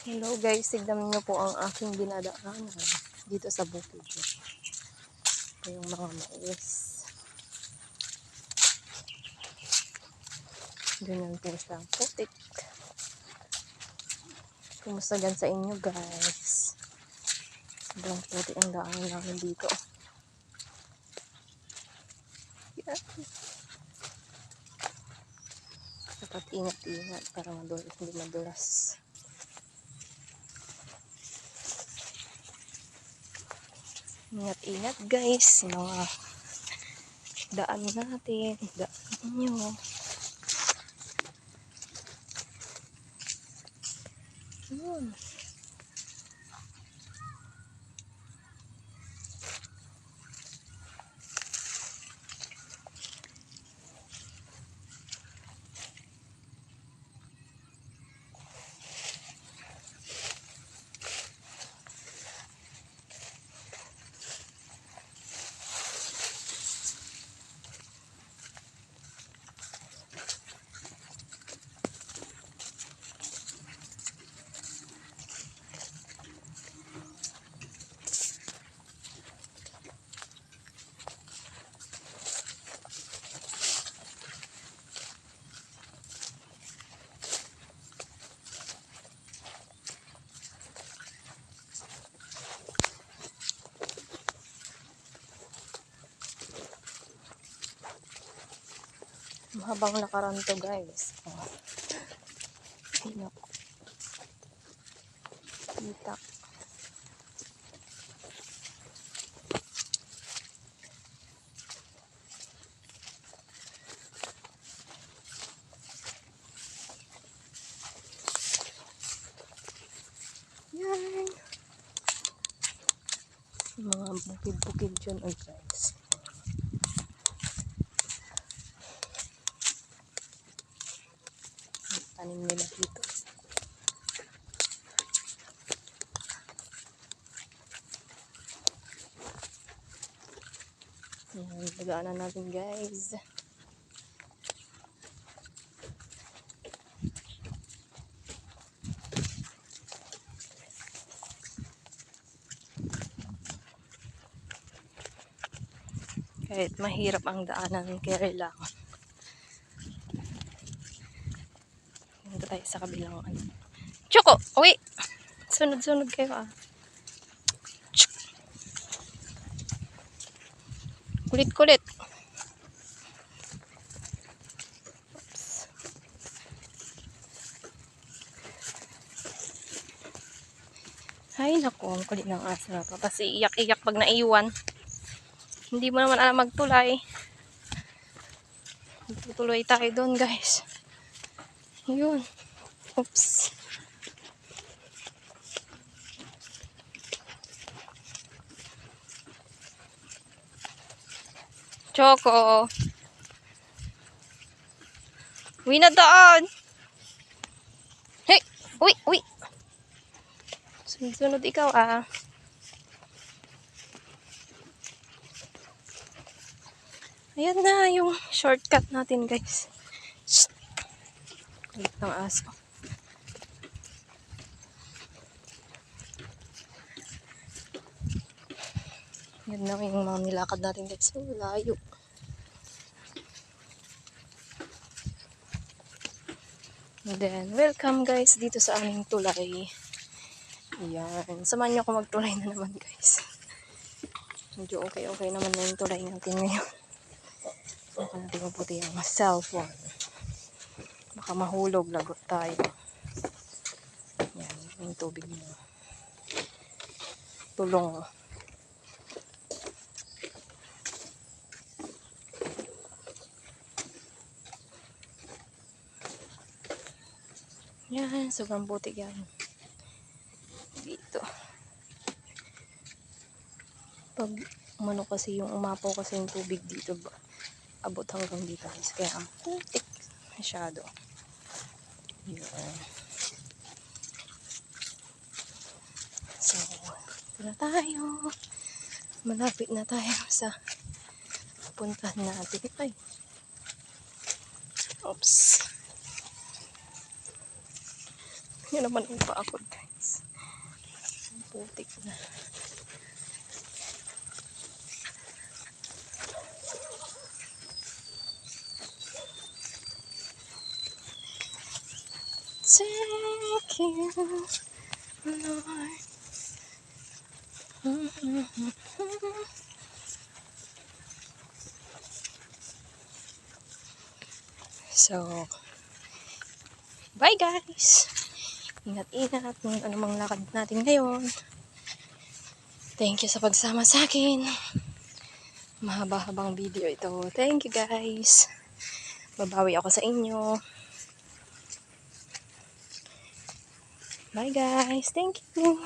Hello guys, tignan niyo po ang aking dinadaanan dito sa bukid. Ito yung mga mais. Ganyan po siya. Putik. Kumusta dyan sa inyo guys? Sobrang putik ang daanan namin dito. Yan. Dapat ingat-ingat para hindi madulas. Ingat-ingat guys, mga daan natin, daan nyo. Yun. Habang nakaranto guys. Kita. Yan. Mga bukid-bukid dyan guys. Tanim nila dito. Ayan, dagaanan natin guys. Kahit mahirap ang daanan, kailangan. Punta tayo sa kabilang ano. Choco! Uwi! Sunod-sunod kayo ah. Kulit-kulit. Oops. Ay naku, ang kulit ng aso na to. Kasi iyak-iyak pag naiwan. Hindi mo naman alam magtulay. Tutuloy tayo doon guys. Yun. Oops. Choco. Uwi na doon. Hey! Uwi! Uwi! Sunod-sunod ikaw ah. Ayan na yung shortcut natin guys. Kulit ng aso. Yan na yung mga nilakad natin guys. So, layo. And then, welcome guys dito sa aming tulay. Ayan. Samahan nyo ako magtulay na naman guys. Medyo okay naman na yung tulay natin ngayon. Baka natin maputi ang cellphone. Baka mahulog, lagot tayo. Ayan, yung tubig mo. Tulong. Yan, sobrang buti yan. Dito. Pag umano kasi yung umapaw kasi yung tubig dito, abot hanggang dito guys. Kaya ang putik masyado. Yan. So, ito na tayo. Malapit na tayo sa puntahan natin. Ay. Oops. Yun naman ang paakot guys. Ang putik na. Thank you, Lord. So, bye guys! Ingat-ingat kung anumang lakad natin ngayon. Thank you sa pagsama sa akin. Mahaba-habang video ito. Thank you guys. Babawi ako sa inyo. Bye guys. Thank you.